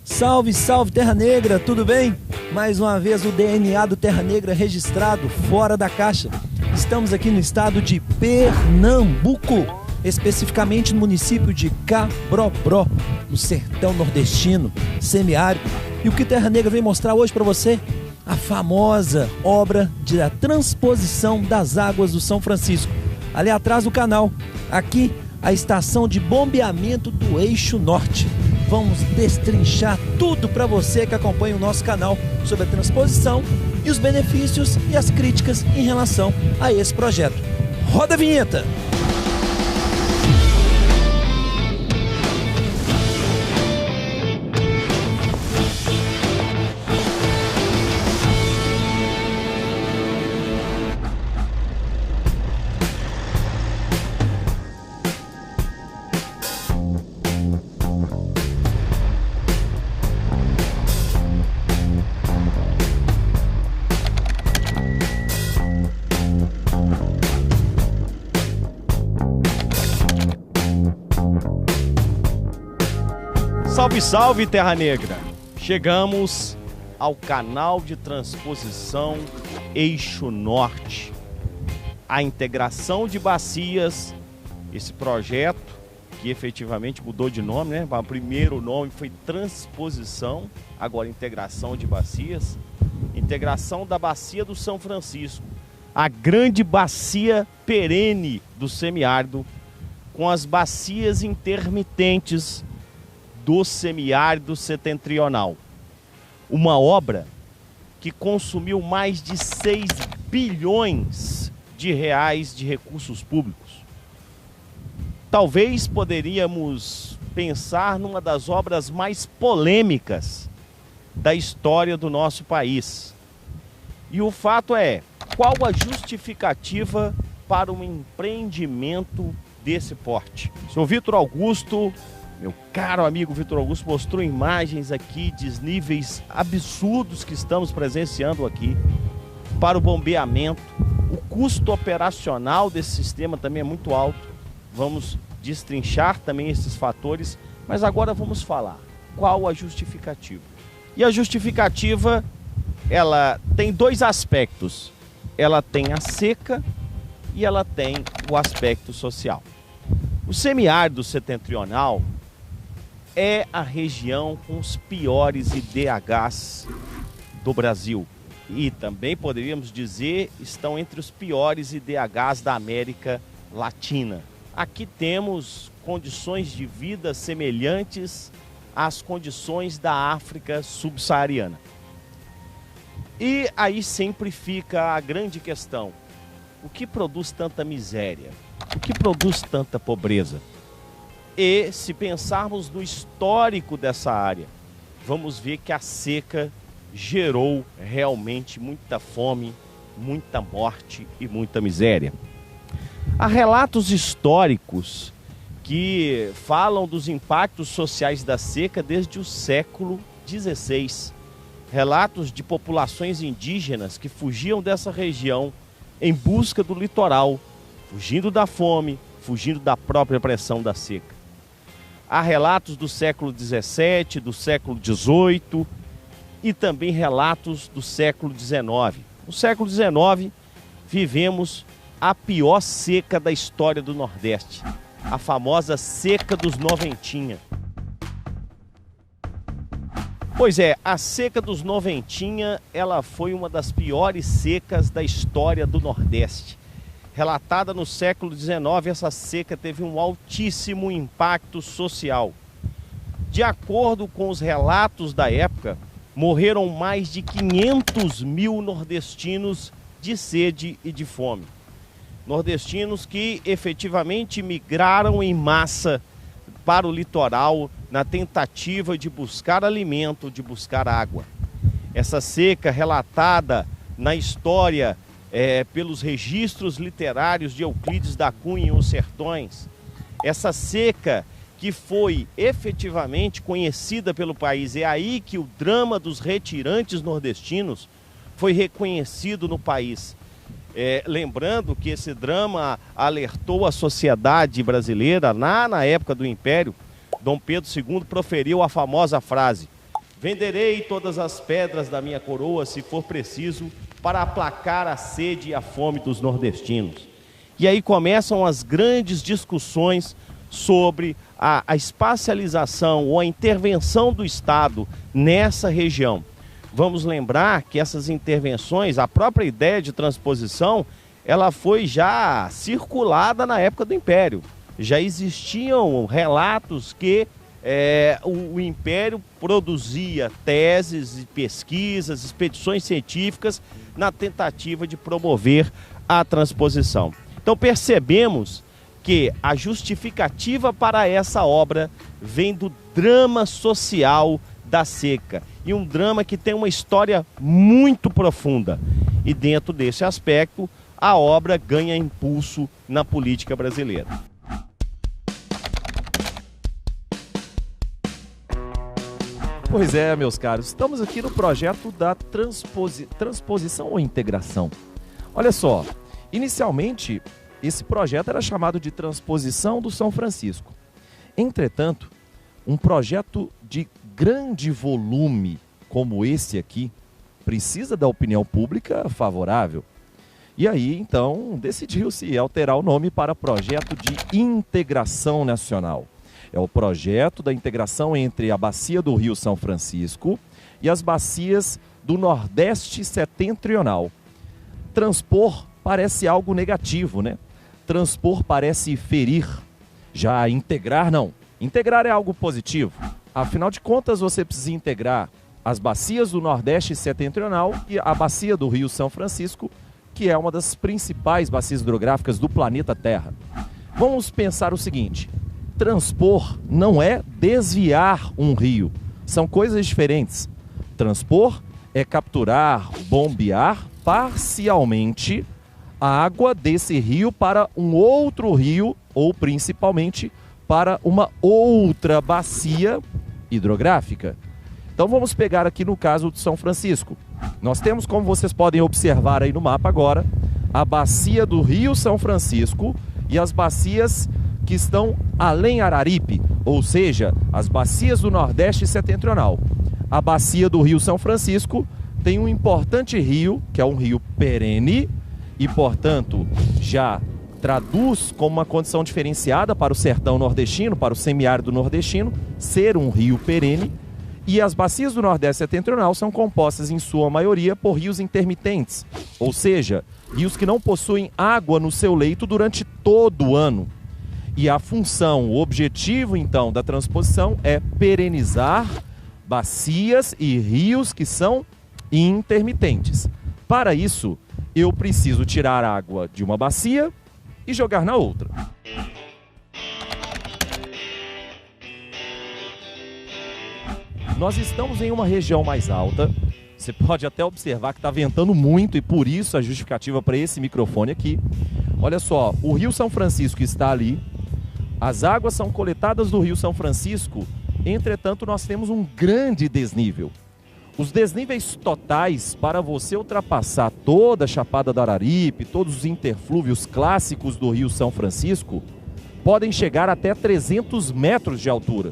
Salve, salve Terra Negra, tudo bem? Mais uma vez o DNA do Terra Negra registrado fora da caixa. Estamos aqui no estado de Pernambuco, especificamente no município de Cabrobó, no sertão nordestino, semiárido. E o que Terra Negra vem mostrar hoje para você? A famosa obra de transposição das águas do São Francisco. Ali atrás do canal, aqui a estação de bombeamento do Eixo Norte. Vamos destrinchar tudo para você que acompanha o nosso canal sobre a transposição e os benefícios e as críticas em relação a esse projeto. Roda a vinheta! Salve, salve, Terra Negra! Chegamos ao canal de transposição Eixo Norte. A integração de bacias, esse projeto que efetivamente mudou de nome, né? O primeiro nome foi transposição, agora integração de bacias. Integração da bacia do São Francisco, a grande bacia perene do semiárido, com as bacias intermitentes do semiárido setentrional. Uma obra que consumiu mais de 6 bilhões de reais de recursos públicos. Talvez poderíamos pensar numa das obras mais polêmicas da história do nosso país. E o fato é, qual a justificativa para um empreendimento desse porte? Senhor Vitor Augusto, meu caro amigo Vitor Augusto, mostrou imagens aqui de níveis absurdos que estamos presenciando aqui para o bombeamento. O custo operacional desse sistema também é muito alto. Vamos destrinchar também esses fatores, mas agora vamos falar qual a justificativa. E a justificativa, ela tem dois aspectos. Ela tem a seca e ela tem o aspecto social. O semiárido setentrional é a região com os piores IDHs do Brasil. E também poderíamos dizer, estão entre os piores IDHs da América Latina. Aqui temos condições de vida semelhantes às condições da África subsaariana. E aí sempre fica a grande questão: o que produz tanta miséria? O que produz tanta pobreza? E se pensarmos no histórico dessa área, vamos ver que a seca gerou realmente muita fome, muita morte e muita miséria. Há relatos históricos que falam dos impactos sociais da seca desde o século XVI. Relatos de populações indígenas que fugiam dessa região em busca do litoral, fugindo da fome, fugindo da própria pressão da seca. Há relatos do século XVII, do século XVIII e também relatos do século XIX. No século XIX, vivemos a pior seca da história do Nordeste, a famosa seca dos Noventinha. Pois é, a seca dos Noventinha, ela foi uma das piores secas da história do Nordeste. Relatada no século XIX, essa seca teve um altíssimo impacto social. De acordo com os relatos da época, morreram mais de 500 mil nordestinos de sede e de fome. Nordestinos que efetivamente migraram em massa para o litoral na tentativa de buscar alimento, de buscar água. Essa seca relatada na história pelos registros literários de Euclides da Cunha em Os Sertões, essa seca que foi efetivamente conhecida pelo país, é aí que o drama dos retirantes nordestinos foi reconhecido no país. Lembrando que esse drama alertou a sociedade brasileira, na época do Império. Dom Pedro II proferiu a famosa frase: Venderei todas as pedras da minha coroa, se for preciso, para aplacar a sede e a fome dos nordestinos. E aí começam as grandes discussões sobre a espacialização ou a intervenção do Estado nessa região. Vamos lembrar que essas intervenções, a própria ideia de transposição, ela foi já circulada na época do Império. Já existiam relatos que o Império produzia teses e pesquisas, expedições científicas na tentativa de promover a transposição. Então percebemos que a justificativa para essa obra vem do drama social da seca. E um drama que tem uma história muito profunda. E dentro desse aspecto, a obra ganha impulso na política brasileira. Pois é, meus caros, estamos aqui no projeto da transposição ou integração. Olha só, inicialmente esse projeto era chamado de Transposição do São Francisco. Entretanto, um projeto de grande volume como esse aqui precisa da opinião pública favorável. E aí, então, decidiu-se alterar o nome para Projeto de Integração Nacional. É o projeto da integração entre a bacia do Rio São Francisco e as bacias do Nordeste Setentrional. Transpor parece algo negativo, né? Transpor parece ferir. Já integrar, não. Integrar é algo positivo. Afinal de contas, você precisa integrar as bacias do Nordeste Setentrional e a bacia do Rio São Francisco, que é uma das principais bacias hidrográficas do planeta Terra. Vamos pensar o seguinte: transpor não é desviar um rio, são coisas diferentes. Transpor é capturar, bombear parcialmente a água desse rio para um outro rio ou principalmente para uma outra bacia hidrográfica. Então vamos pegar aqui no caso de São Francisco. Nós temos, como vocês podem observar aí no mapa agora, a bacia do Rio São Francisco e as bacias que estão além Araripe, ou seja, as bacias do Nordeste Setentrional. A bacia do Rio São Francisco tem um importante rio, que é um rio perene, e, portanto, já traduz como uma condição diferenciada para o sertão nordestino, para o semiárido nordestino, ser um rio perene. E as bacias do Nordeste Setentrional são compostas, em sua maioria, por rios intermitentes, ou seja, rios que não possuem água no seu leito durante todo o ano. E a função, o objetivo, então, da transposição é perenizar bacias e rios que são intermitentes. Para isso, eu preciso tirar água de uma bacia e jogar na outra. Nós estamos em uma região mais alta. Você pode até observar que está ventando muito e por isso a justificativa para esse microfone aqui. Olha só, o Rio São Francisco está ali. As águas são coletadas do Rio São Francisco, entretanto nós temos um grande desnível. Os desníveis totais para você ultrapassar toda a Chapada do Araripe, todos os interflúvios clássicos do Rio São Francisco, podem chegar até 300 metros de altura.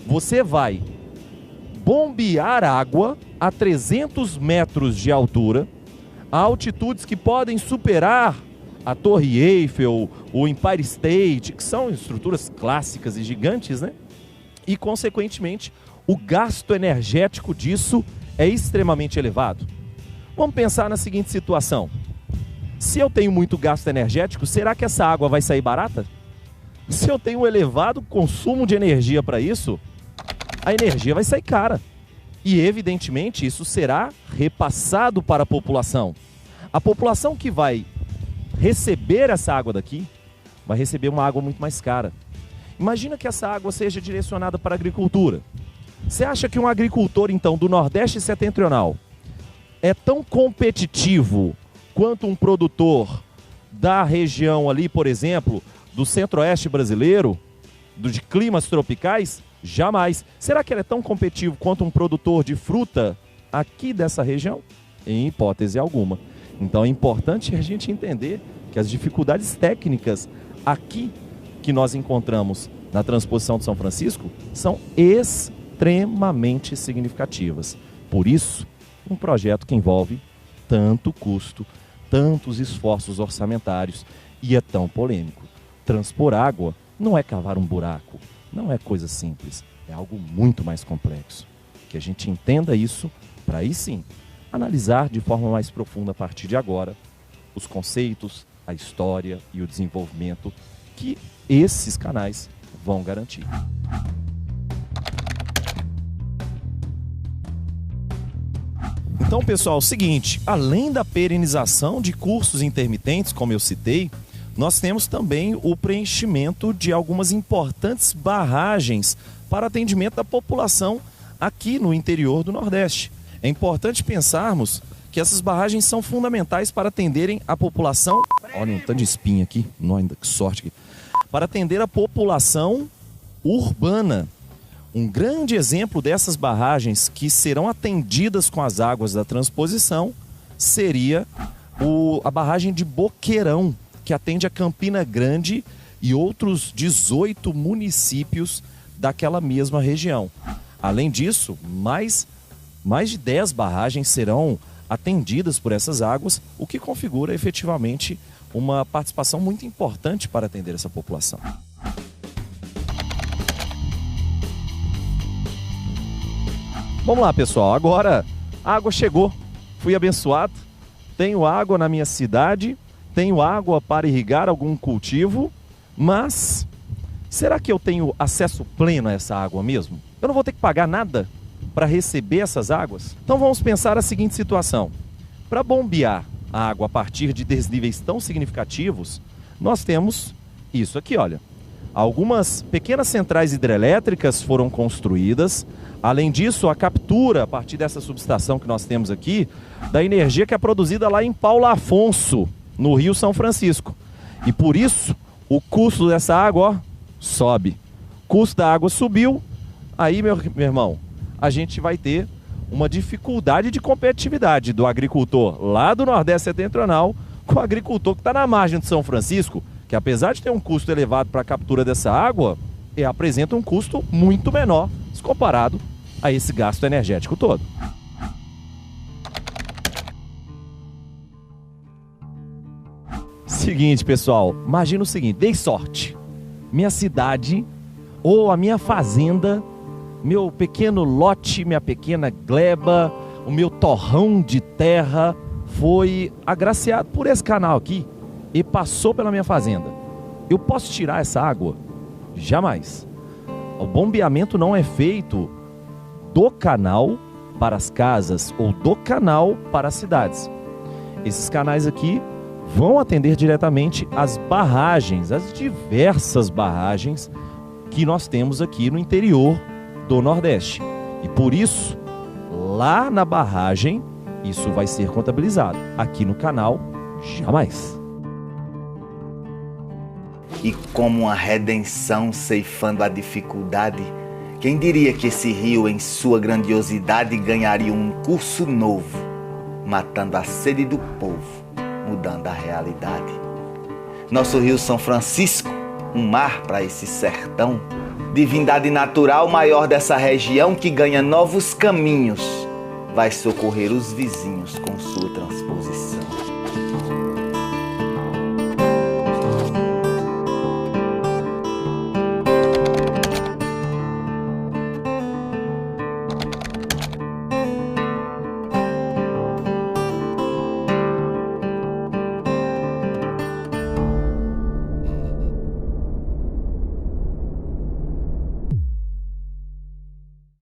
Você vai bombear água a 300 metros de altura, a altitudes que podem superar a Torre Eiffel, o Empire State, que são estruturas clássicas e gigantes, né? E, consequentemente, o gasto energético disso é extremamente elevado. Vamos pensar na seguinte situação. Se eu tenho muito gasto energético, será que essa água vai sair barata? Se eu tenho um elevado consumo de energia para isso, a energia vai sair cara. E, evidentemente, isso será repassado para a população. A população que vai receber essa água daqui vai receber uma água muito mais cara. Imagina que essa água seja direcionada para a agricultura. Você acha que um agricultor, então, do Nordeste Setentrional é tão competitivo quanto um produtor da região ali, por exemplo, do Centro-Oeste brasileiro, de climas tropicais? Jamais. Será que ele é tão competitivo quanto um produtor de fruta aqui dessa região? Em hipótese alguma. Então é importante a gente entender que as dificuldades técnicas aqui que nós encontramos na transposição de São Francisco são extremamente significativas. Por isso, um projeto que envolve tanto custo, tantos esforços orçamentários e é tão polêmico. Transpor água não é cavar um buraco, não é coisa simples, é algo muito mais complexo. Que a gente entenda isso para aí sim analisar de forma mais profunda a partir de agora os conceitos, a história e o desenvolvimento que esses canais vão garantir. Então, pessoal, é o seguinte, além da perenização de cursos intermitentes, como eu citei, nós temos também o preenchimento de algumas importantes barragens para atendimento da população aqui no interior do Nordeste. É importante pensarmos que essas barragens são fundamentais para atenderem a população... Olha, um tanto de espinha aqui, ainda que sorte aqui. Para atender a população urbana. Um grande exemplo dessas barragens que serão atendidas com as águas da transposição seria a barragem de Boqueirão, que atende a Campina Grande e outros 18 municípios daquela mesma região. Além disso, mais de 10 barragens serão atendidas por essas águas, o que configura efetivamente uma participação muito importante para atender essa população. Vamos lá, pessoal, agora a água chegou, fui abençoado, tenho água na minha cidade, tenho água para irrigar algum cultivo, mas será que eu tenho acesso pleno a essa água mesmo? Eu não vou ter que pagar nada para receber essas águas? Então vamos pensar a seguinte situação. Para bombear a água a partir de desníveis tão significativos, nós temos isso aqui, olha. Algumas pequenas centrais hidrelétricas foram construídas. Além disso, a captura, a partir dessa subestação que nós temos aqui, da energia que é produzida lá em Paulo Afonso, no Rio São Francisco. E por isso, o custo dessa água, ó, sobe. O custo da água subiu, aí, meu irmão, a gente vai ter uma dificuldade de competitividade do agricultor lá do Nordeste Setentrional com o agricultor que está na margem de São Francisco, que apesar de ter um custo elevado para a captura dessa água, apresenta um custo muito menor se comparado a esse gasto energético todo. Seguinte, pessoal, imagina o seguinte, dei sorte. Minha cidade ou a minha fazenda, meu pequeno lote, minha pequena gleba, o meu torrão de terra foi agraciado por esse canal aqui e passou pela minha fazenda. Eu posso tirar essa água? Jamais. O bombeamento não é feito do canal para as casas ou do canal para as cidades. Esses canais aqui vão atender diretamente as barragens, as diversas barragens que nós temos aqui no interior do Nordeste. E por isso, lá na barragem, isso vai ser contabilizado. Aqui no canal, jamais. E como uma redenção ceifando a dificuldade, quem diria que esse rio, em sua grandiosidade, ganharia um curso novo, matando a sede do povo, mudando a realidade. Nosso Rio São Francisco, um mar para esse sertão, divindade natural maior dessa região que ganha novos caminhos, vai socorrer os vizinhos com sua transposição.